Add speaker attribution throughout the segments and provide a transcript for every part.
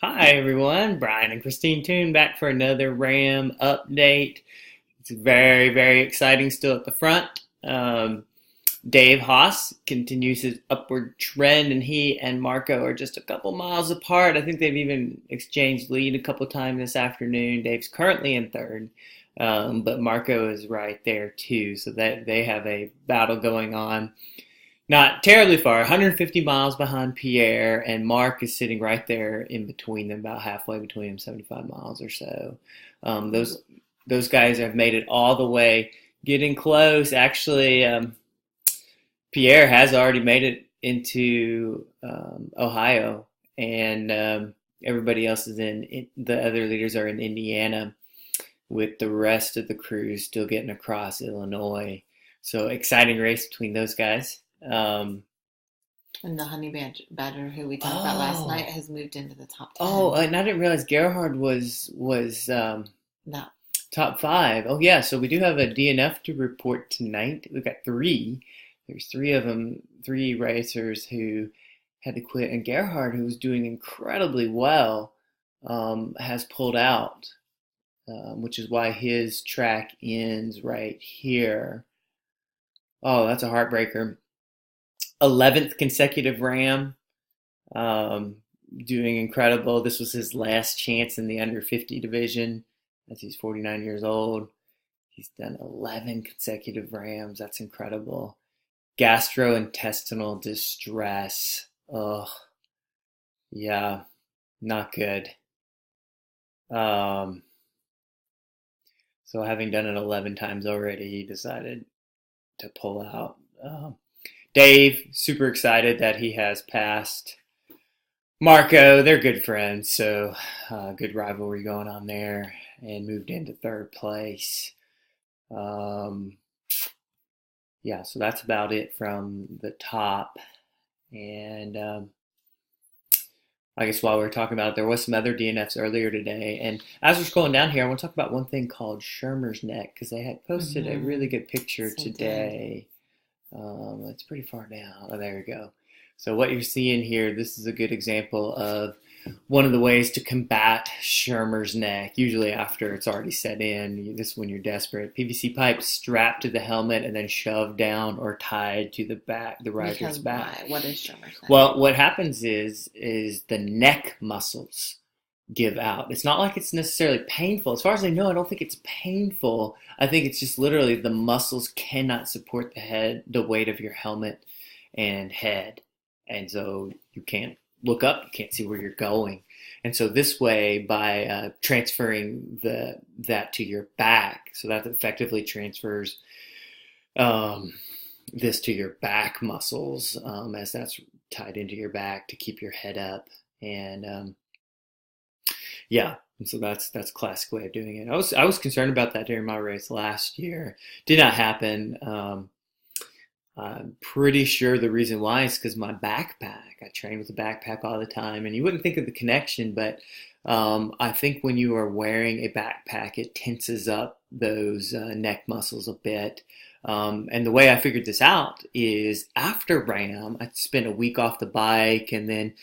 Speaker 1: Hi everyone, Brian and Christine Toon back for another RAM update. It's very, very exciting still at the front. Dave Haas continues his upward trend, and he and Marco are just a couple miles apart. I think they've even exchanged lead a couple times this afternoon. Dave's currently in third, but Marco is right there too, so that they have a battle going on. Not terribly far, 150 miles behind Pierre, and Mark is sitting right there in between them, about halfway between them, 75 miles or so. Those guys have made it all the way, getting close. Actually, Pierre has already made it into Ohio, and everybody else is the other leaders are in Indiana, with the rest of the crew still getting across Illinois. So exciting race between those guys.
Speaker 2: And the honey badger, who we talked about last night, has moved into the top
Speaker 1: Oh,
Speaker 2: 10.
Speaker 1: and I didn't realize Gerhard was
Speaker 2: That
Speaker 1: top five. Oh yeah, so we do have a DNF to report tonight. We've got three. There's three of them, three racers who had to quit, and Gerhard, who was doing incredibly well, has pulled out, which is why his track ends right here. Oh, that's a heartbreaker. 11th consecutive RAM. Um, Doing incredible. This was his last chance in the under 50 division as he's 49 years old. He's done 11 consecutive RAMs. That's incredible. Gastrointestinal distress. Oh, yeah, not good. Um, so having done it 11 times already, he decided to pull out. Dave, super excited that he has passed Marco. They're good friends, so good rivalry going on there, and moved into third place. Um, yeah, so that's about it from the top. And I guess while we were talking about it, there was some other DNFs earlier today. And as we're scrolling down here, I want to talk about one thing called Shermer's Neck, because they had posted a really good picture
Speaker 2: so
Speaker 1: today. It's pretty far down. Oh, there we go. So what you're seeing here, this is a good example of one of the ways to combat Shermer's neck, usually after it's already set in. This is when you're desperate. PVC pipe strapped to the helmet and then shoved down or tied to the back, the rider's back.
Speaker 2: What is Shermer's neck?
Speaker 1: Well, what happens is the neck muscles give out. It's not like it's necessarily painful. As far as I know, I don't think it's painful. I think it's just literally the muscles cannot support the weight of your helmet and head. And so you can't look up, you can't see where you're going. And so this way, by transferring that to your back, so that effectively transfers this to your back muscles, as that's tied into your back to keep your head up. And yeah, and so that's a classic way of doing it. I was concerned about that during my race last year. Did not happen. I'm pretty sure the reason why is because my backpack. I train with a backpack all the time, and you wouldn't think of the connection, but I think when you are wearing a backpack, it tenses up those neck muscles a bit. And the way I figured this out is after RAAM, I spent a week off the bike and then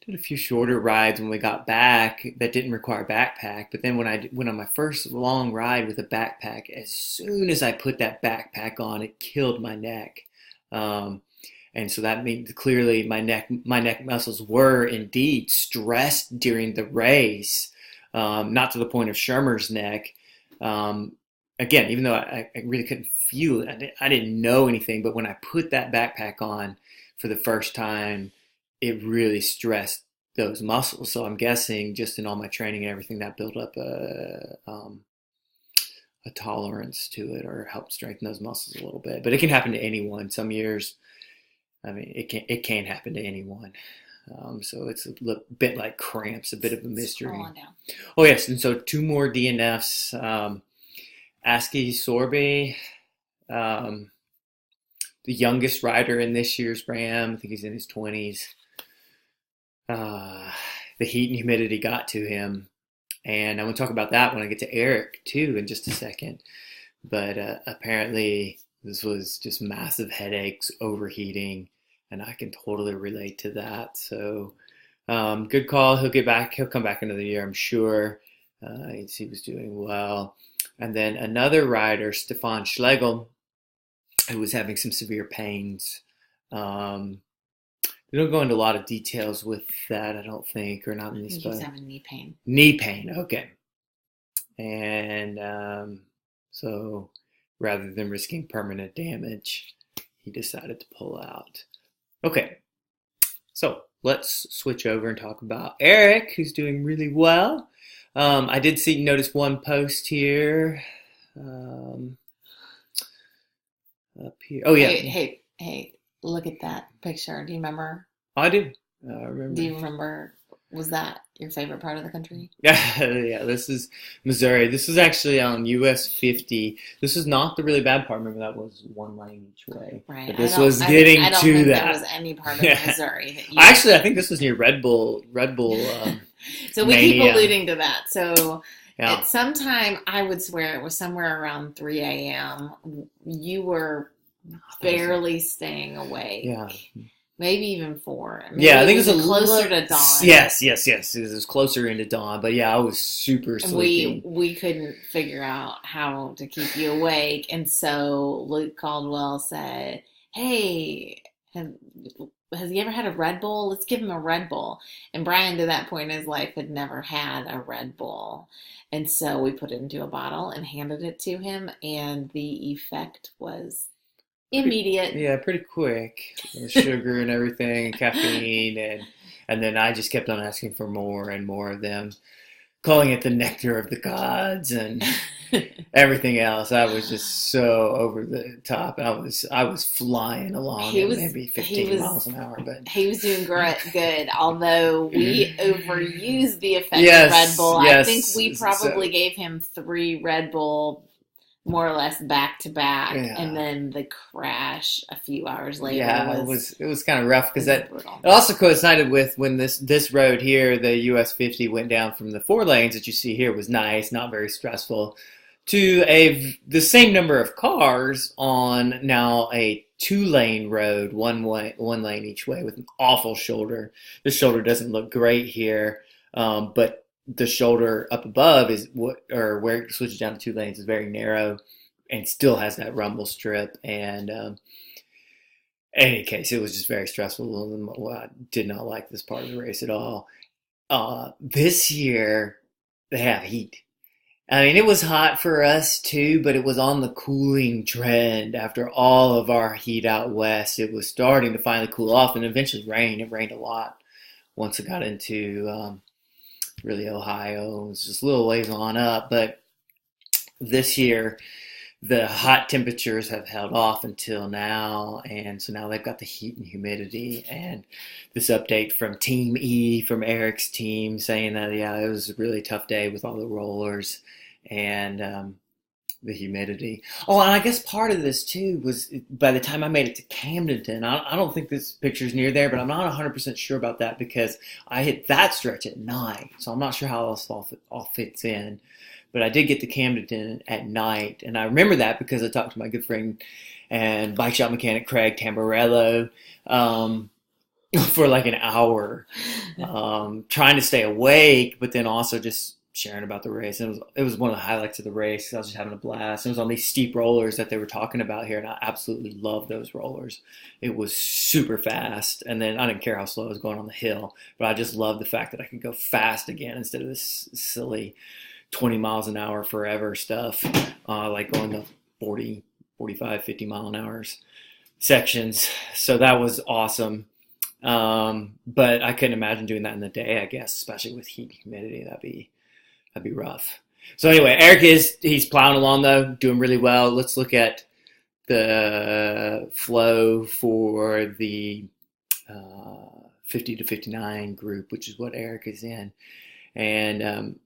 Speaker 1: did a few shorter rides when we got back that didn't require a backpack. But then when I went on my first long ride with a backpack, as soon as I put that backpack on, it killed my neck. And so that means clearly my neck muscles were indeed stressed during the race, not to the point of Shermer's neck. Again, even though I really couldn't feel it, I didn't know anything, but when I put that backpack on for the first time, it really stressed those muscles. So I'm guessing just in all my training and everything, that built up a tolerance to it or helped strengthen those muscles a little bit. But it can happen to anyone. Some years, I mean, it can happen to anyone. So it's a bit like cramps, a bit of a mystery.
Speaker 2: Scroll on down.
Speaker 1: Oh yes, and so two more DNFs. Aski Sorby, the youngest rider in this year's RAAM. I think he's in his 20s. The heat and humidity got to him. And I want to talk about that when I get to Eric, too, in just a second. But apparently this was just massive headaches, overheating, and I can totally relate to that. So Good call. He'll get back. He'll come back another year, I'm sure. He was doing well. And then another rider, Stefan Schlegel, who was having some severe pains. Um, they don't go into a lot of details with that, I don't think, or not in
Speaker 2: I
Speaker 1: this
Speaker 2: think he was
Speaker 1: book.
Speaker 2: having knee pain.
Speaker 1: Knee pain, okay. And so rather than risking permanent damage, he decided to pull out. Okay, so let's switch over and talk about Eric, who's doing really well. I did notice one post here. Um, Up here. Oh, yeah.
Speaker 2: Hey! Look at that picture. Do you remember?
Speaker 1: I do. I
Speaker 2: Do
Speaker 1: remember.
Speaker 2: you remember? Was that your favorite part of the country?
Speaker 1: Yeah, this is Missouri. This is actually on US 50. This is not the really bad part. Remember, that was one lane each way.
Speaker 2: Right.
Speaker 1: But this was getting
Speaker 2: I don't
Speaker 1: to
Speaker 2: think
Speaker 1: that.
Speaker 2: there was any part of
Speaker 1: Yeah.
Speaker 2: Missouri that you.
Speaker 1: Actually, I think this was near Red Bull.
Speaker 2: So we keep
Speaker 1: Mania.
Speaker 2: alluding to that. So
Speaker 1: Yeah.
Speaker 2: at some time, I would swear it was somewhere around 3 a.m. You were barely staying awake.
Speaker 1: Yeah.
Speaker 2: Maybe even 4. Maybe
Speaker 1: Yeah, I think
Speaker 2: it was closer to dawn.
Speaker 1: Yes. It was closer into dawn, but yeah, I was super sleepy.
Speaker 2: We couldn't figure out how to keep you awake, and so Luke Caldwell said, "Hey, has he ever had a Red Bull? Let's give him a Red Bull." And Brian, to that point in his life, had never had a Red Bull, and so we put it into a bottle and handed it to him, and the effect was immediate.
Speaker 1: Yeah, pretty quick. Sugar and everything, and caffeine, and then I just kept on asking for more and more of them, calling it the nectar of the gods and everything else. I was just so over the top. I was flying along at maybe 15 miles an hour, but
Speaker 2: he was doing good. Although we overused the effect
Speaker 1: Yes,
Speaker 2: of Red Bull,
Speaker 1: yes.
Speaker 2: I think we probably gave him 3 Red Bull more or less back to back,
Speaker 1: Yeah.
Speaker 2: and then the crash a few hours later.
Speaker 1: Yeah, it was kind of rough because it
Speaker 2: brutal.
Speaker 1: also coincided with when this road here, the US 50, went down from the 4 lanes that you see here was nice, not very stressful, to the same number of cars on now a 2-lane road, one lane each way with an awful shoulder. The shoulder doesn't look great here, but the shoulder up above is where it switches down to 2 lanes is very narrow and still has that rumble strip. And in any case, it was just very stressful. I did not like this part of the race at all. This year, they have heat. I mean, it was hot for us too, but it was on the cooling trend. After all of our heat out west, it was starting to finally cool off and eventually rain. It rained a lot once it got into really Ohio. It was just a little ways on up, but this year the hot temperatures have held off until now, and so now they've got the heat and humidity. And this update from Team E, from Eric's team, saying that yeah, it was a really tough day with all the rollers and the humidity. Oh, and I guess part of this too was by the time I made it to Camdenton, I don't think this picture's near there, but I'm not 100% sure about that because I hit that stretch at night, so I'm not sure how else all fits in. But I did get to Camdenton at night, and I remember that because I talked to my good friend and bike shop mechanic Craig Tamborello for like an hour, trying to stay awake, but then also just sharing about the race. And it was one of the highlights of the race. I was just having a blast. It was on these steep rollers that they were talking about here, and I absolutely love those rollers. It was super fast, and then I didn't care how slow I was going on the hill, but I just loved the fact that I could go fast again instead of this silly 20 miles an hour forever stuff, like going to 40, 45, 50 mile an hour sections. So that was awesome. But I couldn't imagine doing that in the day, I guess, especially with heat and humidity. That'd be rough. So anyway, Eric he's plowing along though, doing really well. Let's look at the flow for the 50 to 59 group, which is what Eric is in. And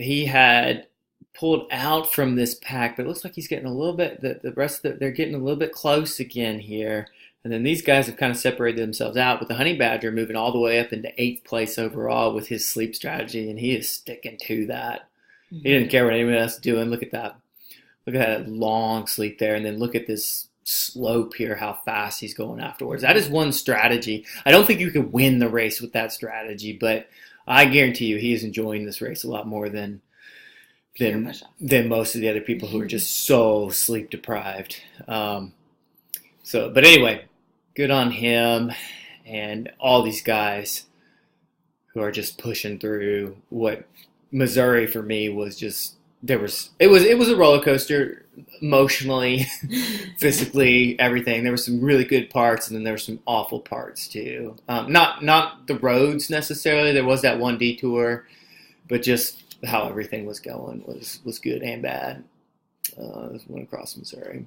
Speaker 1: he had pulled out from this pack, but it looks like he's getting a little bit, the rest of they're getting a little bit close again here. And then these guys have kind of separated themselves out, with the Honey Badger moving all the way up into 8th place overall with his sleep strategy, and he is sticking to that. Mm-hmm. He didn't care what anyone else is doing. Look at that long sleep there, and then look at this slope here, how fast he's going afterwards. That is one strategy. I don't think you can win the race with that strategy, but I guarantee you he is enjoying this race a lot more than most of the other people who are just so sleep deprived. But anyway, good on him and all these guys who are just pushing through. What Missouri for me was just it was a roller coaster emotionally, physically, everything. There were some really good parts, and then there were some awful parts too. Not the roads necessarily. There was that one detour, but just how everything was going was good and bad. Went across Missouri.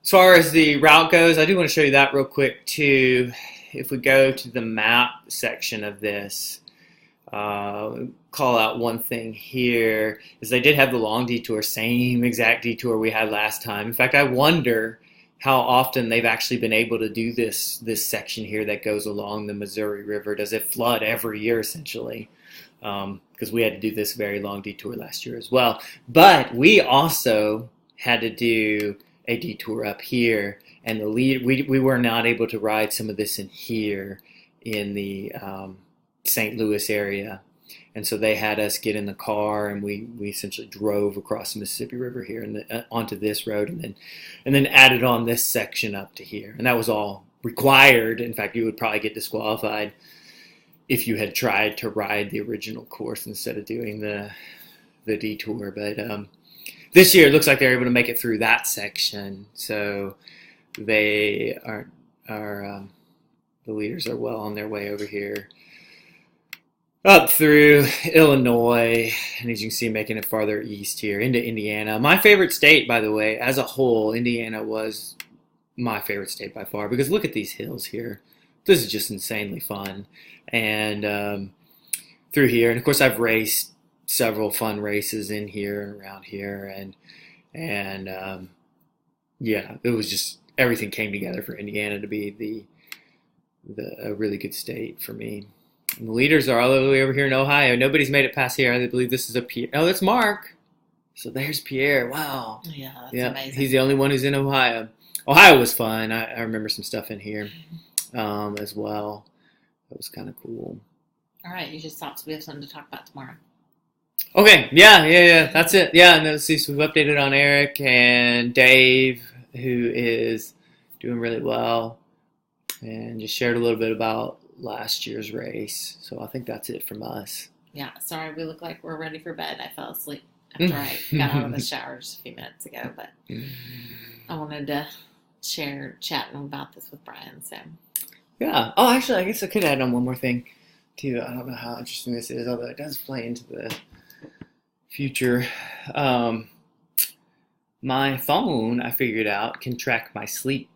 Speaker 1: As far as the route goes, I do want to show you that real quick too. If we go to the map section of this, call out one thing here is they did have the long detour, same exact detour we had last time. In fact, I wonder how often they've actually been able to do this section here that goes along the Missouri River. Does it flood every year essentially? Because we had to do this very long detour last year as well. But we also had to do a detour up here, and we were not able to ride some of this in here in the St. Louis area. And so they had us get in the car, and we essentially drove across the Mississippi River here and onto this road, and then added on this section up to here. And that was all required. In fact, you would probably get disqualified if you had tried to ride the original course instead of doing the detour. But this year it looks like they're able to make it through that section. So they are the leaders are well on their way over here, up through Illinois, and as you can see, making it farther east here into Indiana. My favorite state, by the way, as a whole, Indiana was my favorite state by far, because look at these hills here. This is just insanely fun. And through here, and of course I've raced several fun races in here and around here, and yeah, it was just, everything came together for Indiana to be a really good state for me. And the leaders are all the way over here in Ohio. Nobody's made it past here. I believe this is Pierre. Oh, that's Mark. So there's Pierre. Wow.
Speaker 2: Yeah, that's amazing.
Speaker 1: He's the only one who's in Ohio. Ohio was fun. I remember some stuff in here as well. That was kind of cool.
Speaker 2: All right, you just stopped, so we have something to talk about tomorrow.
Speaker 1: Okay, yeah, that's it. Yeah, and let's see, so we've updated on Eric and Dave, who is doing really well, and just shared a little bit about last year's race. So I think that's it from us.
Speaker 2: Yeah, sorry, we look like we're ready for bed. I fell asleep after I got out of the shower just a few minutes ago, but I wanted to share chatting about this with Brian. So
Speaker 1: yeah. Oh, actually, I guess I could add on one more thing too. I don't know how interesting this is, although it does play into the future. My phone, I figured out, can track my sleep.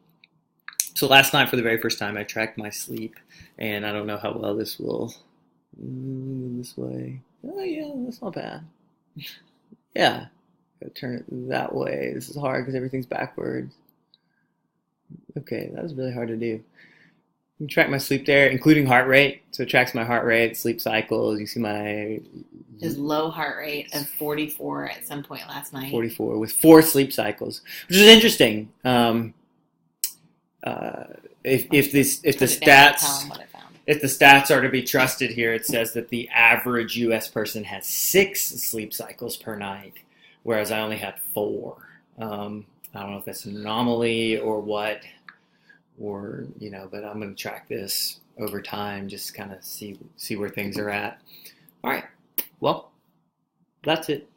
Speaker 1: So last night, for the very first time, I tracked my sleep, and I don't know how well this will move this way. Oh yeah, that's not bad. Yeah, gotta turn it that way. This is hard because everything's backwards. Okay, that was really hard to do. You can track my sleep there, including heart rate. So it tracks my heart rate, sleep cycles. You see my
Speaker 2: his low heart rate of 44 at some point last night.
Speaker 1: 44 with 4 sleep cycles, which is interesting. If the stats are to be trusted here, it says that the average U.S. person has 6 sleep cycles per night, whereas I only had 4. I don't know if that's an anomaly or what, or but I'm going to track this over time, just kind of see where things are at. All right, well, that's it.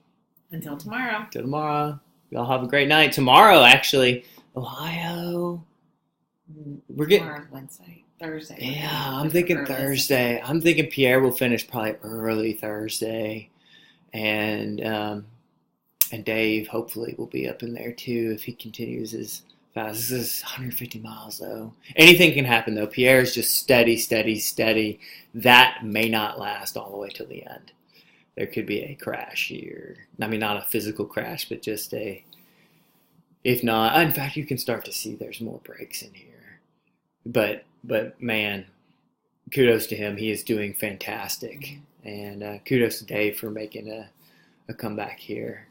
Speaker 2: Until tomorrow.
Speaker 1: Till tomorrow. Y'all have a great night. Tomorrow, actually, Ohio. We're getting
Speaker 2: Wednesday, Thursday.
Speaker 1: Yeah, I'm thinking Thursday. I'm thinking Pierre will finish probably early Thursday, and Dave hopefully will be up in there too if he continues his fast. This is 150 miles though. Anything can happen though. Pierre's just steady. That may not last all the way till the end. There could be a crash here. I mean, not a physical crash, but just a. If not, in fact, you can start to see there's more breaks in here. But man, kudos to him. He is doing fantastic. And kudos to Dave for making a comeback here.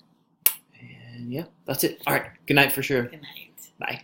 Speaker 1: And And yeah, that's it. All right. Good night for sure.
Speaker 2: Good night.
Speaker 1: Bye.